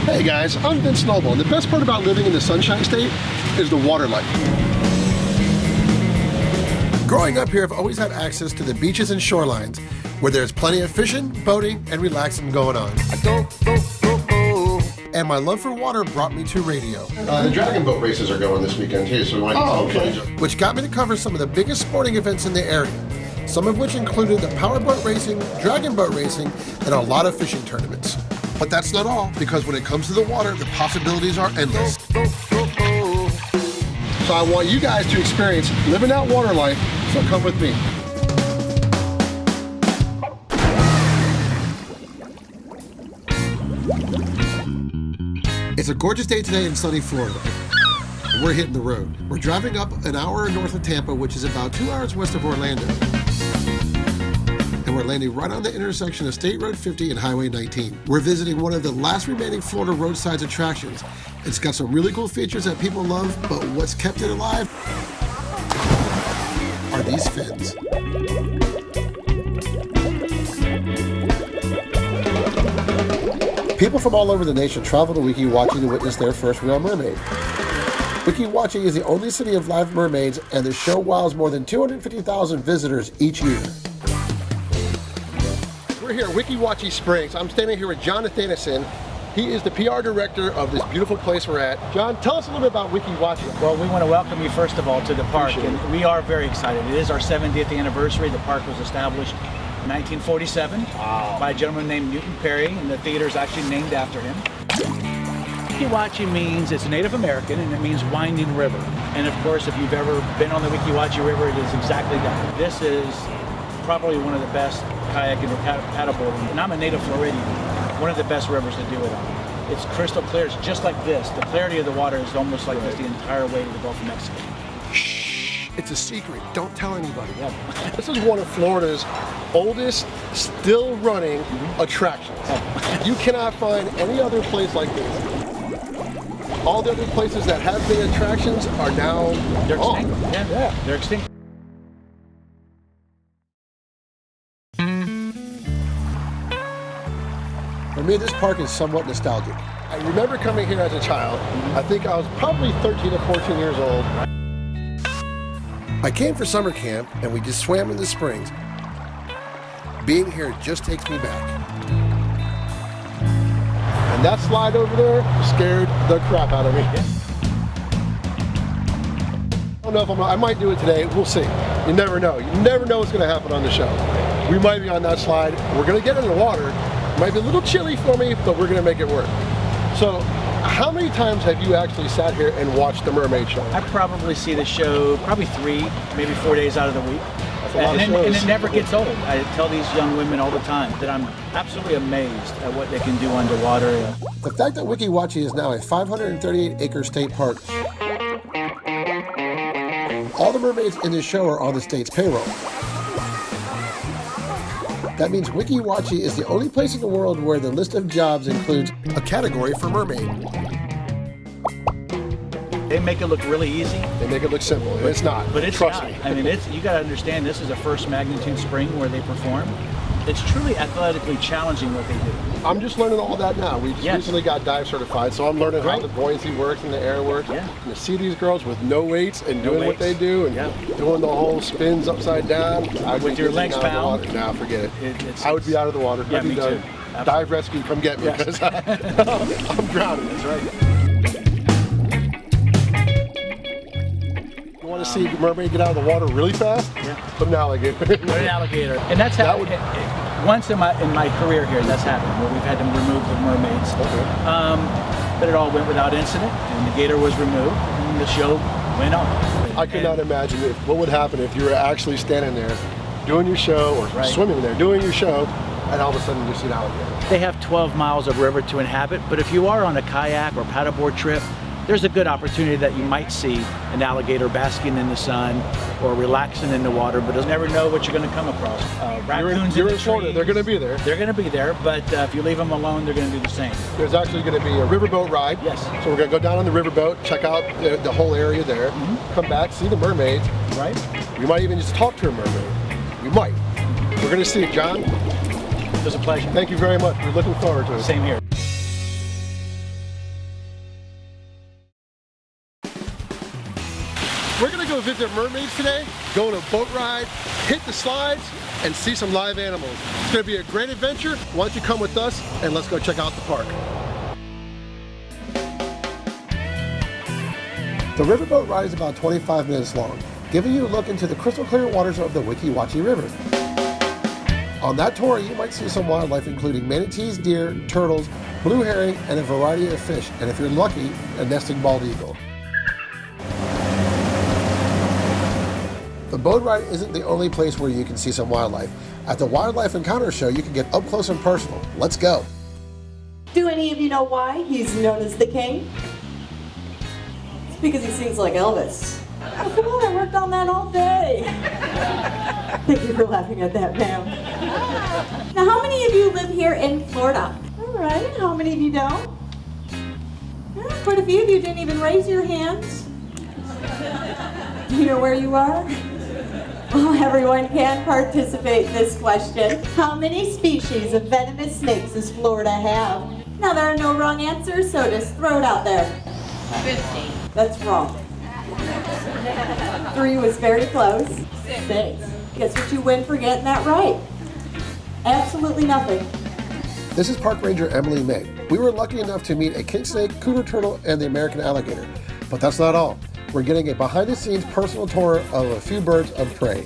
Hey guys, I'm Vince Noble, and the best part about living in the Sunshine State is the water life. Growing up here, I've always had access to the beaches and shorelines, where there's plenty of fishing, boating, and relaxing going on. And my love for water brought me to radio. The dragon boat races are going this weekend too, so we want to which got me to cover some of the biggest sporting events in the area, some of which included the powerboat racing, dragon boat racing, and a lot of fishing tournaments. But that's not all, because when it comes to the water, the possibilities are endless. So I want you guys to experience living that water life, so come with me. It's a gorgeous day today in sunny Florida. We're hitting the road. We're driving up an hour north of Tampa, which is about 2 hours west of Orlando. And we're landing right on the intersection of State Road 50 and Highway 19. We're visiting one of the last remaining Florida roadside attractions. It's got some really cool features that people love, but what's kept it alive are these fins. People from all over the nation travel to Weeki Wachee to witness their first real mermaid. Weeki Wachee is the only city of live mermaids, and the show wows more than 250,000 visitors each year. We're here at Weeki Wachee Springs. I'm standing here with John Nathanason. He is the PR director of this beautiful place we're at. John, tell us a little bit about Weeki Wachee. Well, we want to welcome you first of all to the park, and we are very excited. It is our 70th anniversary. The park was established in 1947 by a gentleman named Newton Perry, and the theater is actually named after him. Weeki Wachee means, it's Native American, and it means winding river. And of course, if you've ever been on the Weeki Wachee River, it is exactly that. This is probably one of the best kayaking or paddleboarding, and I'm a native Floridian, one of the best rivers to do it on. It's crystal clear, it's just like this. The clarity of the water is almost like this the entire way to the Gulf of Mexico. Shh, it's a secret, don't tell anybody. Yeah. This is one of Florida's oldest, still running attractions. You cannot find any other place like this. All the other places that have been attractions are now they're extinct. Yeah, they're extinct. For me, this park is somewhat nostalgic. I remember coming here as a child. I think I was probably 13 or 14 years old. I came for summer camp and we just swam in the springs. Being here just takes me back. And that slide over there scared the crap out of me. I don't know if I might do it today. We'll see. You never know. You never know what's going to happen on the show. We might be on that slide. We're going to get in the water. It might be a little chilly for me, but we're going to make it work. So, how many times have you actually sat here and watched the Mermaid Show? I probably see the show probably 3, maybe 4 days out of the week. And it never gets old. I tell these young women all the time that I'm absolutely amazed at what they can do underwater. The fact that Weeki Wachee is now a 538-acre state park. All the mermaids in this show are on the state's payroll. That means Weeki Wachee is the only place in the world where the list of jobs includes a category for mermaid. They make it look really easy. They make it look simple. It's not. But it's Trust not. me. I mean, you got to understand, this is a first magnitude spring where they perform. It's truly athletically challenging what they do. I'm just learning all that now. We just recently got dive certified, so I'm learning how the buoyancy works and the air works. Yeah. And to see these girls with no weights and doing what they do and doing the whole spins upside down. With your legs bound. Now forget it. I would be out of the water. Yeah, me too. Dive rescue, come get me because I'm drowning. That's right. You want to see a mermaid get out of the water really fast? Yeah. Put an alligator. Put an alligator. And that's happened. Once in my career here, that's happened, where we've had to remove the mermaids. Okay. But it all went without incident, and the gator was removed, and the show went on. I could not imagine what would happen if you were actually standing there doing your show, or swimming there doing your show, and all of a sudden you see an alligator. They have 12 miles of river to inhabit, but if you are on a kayak or paddleboard trip, there's a good opportunity that you might see an alligator basking in the sun or relaxing in the water, but you'll never know what you're going to come across. Raccoons you're in Florida, they're going to be there. They're going to be there, but if you leave them alone, they're going to do the same. There's actually going to be a riverboat ride. Yes. So we're going to go down on the riverboat, check out the whole area there, come back, see the mermaids. Right. We might even just talk to a mermaid. We might. We're going to see it, John. It was a pleasure. Thank you very much. We're looking forward to it. Same here. We're going to go visit Mermaids today, go on a boat ride, hit the slides, and see some live animals. It's going to be a great adventure. Why don't you come with us and let's go check out the park. The riverboat ride is about 25 minutes long, giving you a look into the crystal clear waters of the Weeki Wachee River. On that tour, you might see some wildlife including manatees, deer, turtles, blue herring, and a variety of fish, and if you're lucky, a nesting bald eagle. The boat ride isn't the only place where you can see some wildlife. At the Wildlife Encounter Show, you can get up close and personal. Let's go. Do any of you know why he's known as the king? It's because he sings like Elvis. Oh, come on, I worked on that all day. Thank you for laughing at that, ma'am. Now, how many of you live here in Florida? All right, how many of you don't? Quite a few of you didn't even raise your hands. Do you know where you are? Well, everyone can participate in this question. How many species of venomous snakes does Florida have? Now, there are no wrong answers, so just throw it out there. 50. That's wrong. 3 was very close. 6. Guess what you win for getting that right? Absolutely nothing. This is Park Ranger Emily May. We were lucky enough to meet a king snake, cooter turtle, and the American alligator. But that's not all. We're getting a behind-the-scenes personal tour of a few birds of prey.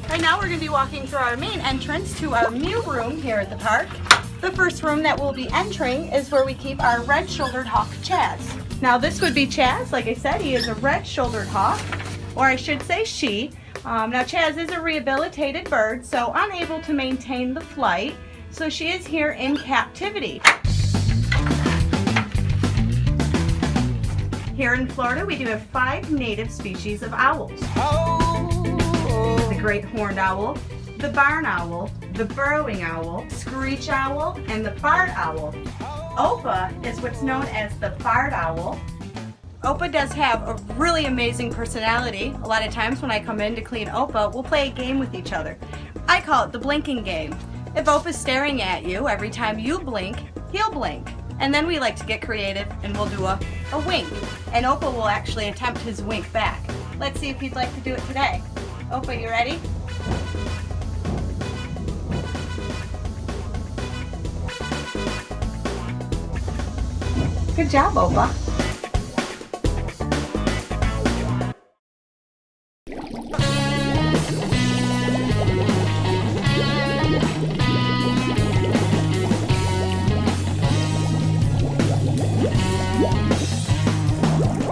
Right now we're going to be walking through our main entrance to our mew room here at the park. The first room that we'll be entering is where we keep our red-shouldered hawk, Chaz. Now this would be Chaz. Like I said, he is a red-shouldered hawk, or I should say she. Now Chaz is a rehabilitated bird, so unable to maintain the flight. So she is here in captivity. Here in Florida, we do have 5 native species of owls. The great horned owl, the barn owl, the burrowing owl, screech owl, and the barred owl. Opa is what's known as the barred owl. Opa does have a really amazing personality. A lot of times when I come in to clean Opa, we'll play a game with each other. I call it the blinking game. If Opa's staring at you, every time you blink, he'll blink. And then we like to get creative and we'll do a wink. And Opa will actually attempt his wink back. Let's see if he'd like to do it today. Opa, you ready? Good job, Opa.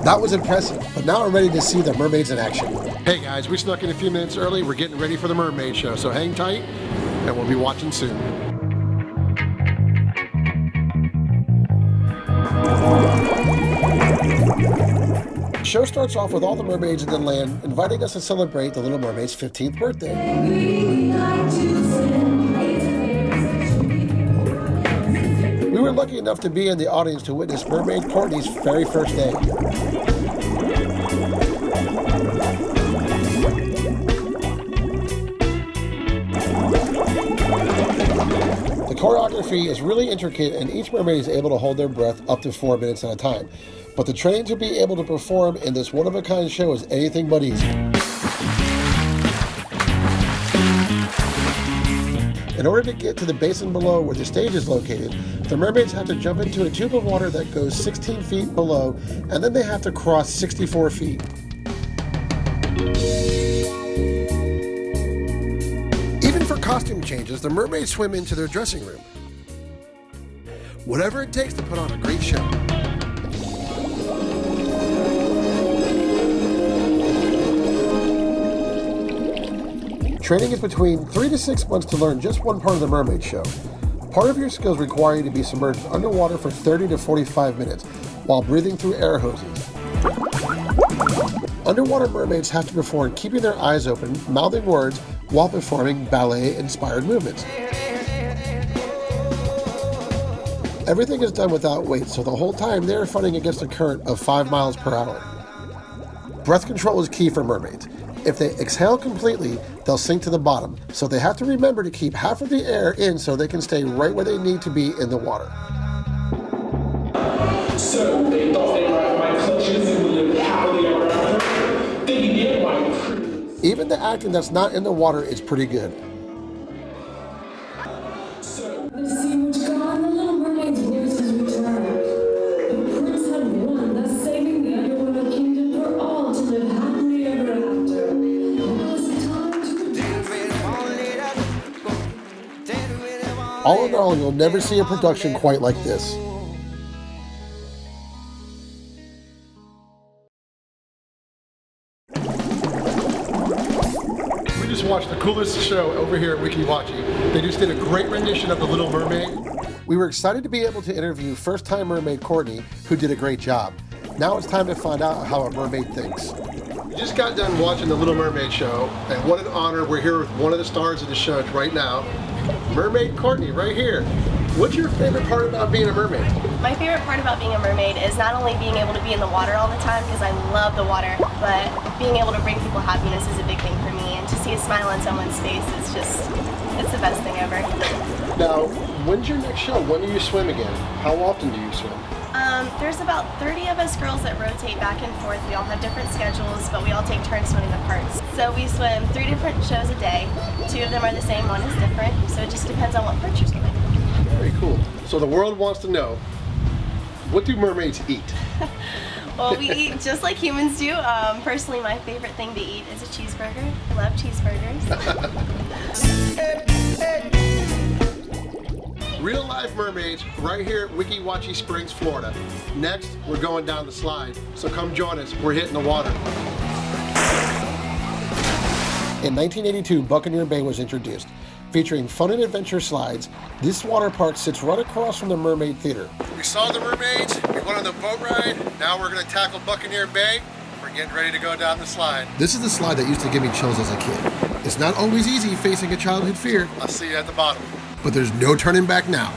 That was impressive, but now I'm ready to see the mermaids in action. Hey guys, we snuck in a few minutes early. We're getting ready for the Mermaid Show, so hang tight, and we'll be watching soon. The show starts off with all the mermaids in the land inviting us to celebrate the Little Mermaid's 15th birthday. We were lucky enough to be in the audience to witness Mermaid Courtney's very first day. The choreography is really intricate and each mermaid is able to hold their breath up to 4 minutes at a time. But the training to be able to perform in this one-of-a-kind show is anything but easy. In order to get to the basin below where the stage is located, the mermaids have to jump into a tube of water that goes 16 feet below, and then they have to cross 64 feet. Even for costume changes, the mermaids swim into their dressing room. Whatever it takes to put on a great show. Training is between 3 to 6 months to learn just one part of the Mermaid Show. Part of your skills require you to be submerged underwater for 30 to 45 minutes while breathing through air hoses. Underwater mermaids have to perform keeping their eyes open, mouthing words, while performing ballet-inspired movements. Everything is done without weight, so the whole time they are fighting against a current of 5 miles per hour. Breath control is key for mermaids. If they exhale completely, they'll sink to the bottom, so they have to remember to keep half of the air in so they can stay right where they need to be in the water. So they thought they might find clutches and would live happily ever after. They began by cruise. Even the acting that's not in the water is pretty good. The sea which gone, the little mermaid's voices return. The prince had won, thus saving the underwater kingdom for all to live happily ever after. It was time to... All in all, you'll never see a production quite like this. We just watched the coolest show over here at Weeki Wachee. They just did a great rendition of The Little Mermaid. We were excited to be able to interview first-time mermaid Courtney, who did a great job. Now it's time to find out how a mermaid thinks. We just got done watching The Little Mermaid Show, and what an honor. We're here with one of the stars of the show right now, Mermaid Courtney, right here. What's your favorite part about being a mermaid? My favorite part about being a mermaid is not only being able to be in the water all the time, because I love the water, but being able to bring people happiness is a big thing for me, and to see a smile on someone's face is just, it's the best thing ever. Now, when's your next show? When do you swim again? How often do you swim? There's about 30 of us girls that rotate back and forth. We all have different schedules, but we all take turns swimming the parts. So we swim 3 different shows a day. 2 of them are the same, 1 is different, so it just depends on what part you're swimming. Very cool. So the world wants to know, what do mermaids eat? Well, we eat just like humans do. Personally, my favorite thing to eat is a cheeseburger. I love cheeseburgers. Real life mermaids right here at Weeki Wachee Springs, Florida. Next, we're going down the slide, so come join us. We're hitting the water. In 1982, Buccaneer Bay was introduced. Featuring fun and adventure slides, this water park sits right across from the Mermaid Theater. We saw the mermaids, we went on the boat ride, now we're going to tackle Buccaneer Bay. We're getting ready to go down the slide. This is the slide that used to give me chills as a kid. It's not always easy facing a childhood fear. I'll see you at the bottom. But there's no turning back now.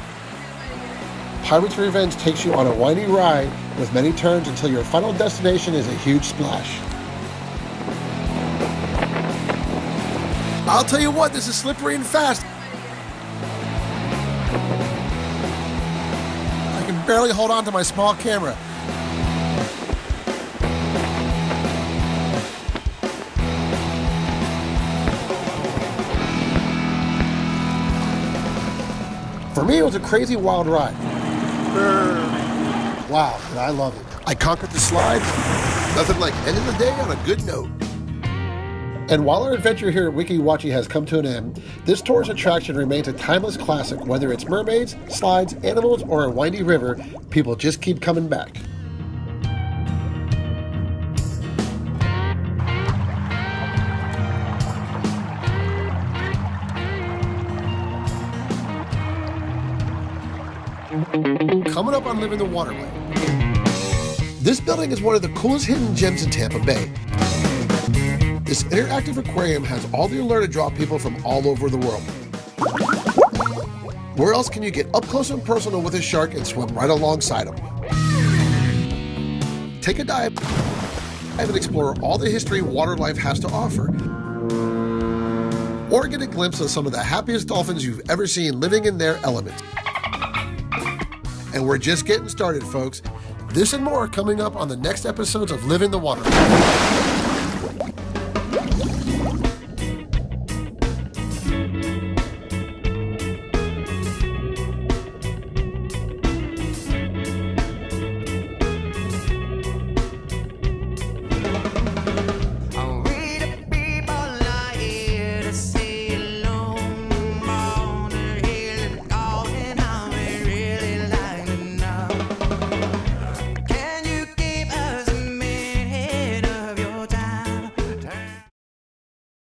Pirates Revenge takes you on a windy ride with many turns until your final destination is a huge splash. I'll tell you what, this is slippery and fast. I can barely hold on to my small camera. For me, it was a crazy wild ride. Wow, and I love it. I conquered the slide. Nothing like ending the day on a good note. And while our adventure here at Weeki Wachee has come to an end, this tourist attraction remains a timeless classic. Whether it's mermaids, slides, animals, or a windy river, people just keep coming back. Coming up on Livin the Waterway. This building is one of the coolest hidden gems in Tampa Bay. This interactive aquarium has all the allure to draw people from all over the world. Where else can you get up close and personal with a shark and swim right alongside him? Take a dive and explore all the history water life has to offer. Or get a glimpse of some of the happiest dolphins you've ever seen living in their element. And we're just getting started, folks. This and more coming up on the next episodes of Livin the Waterway.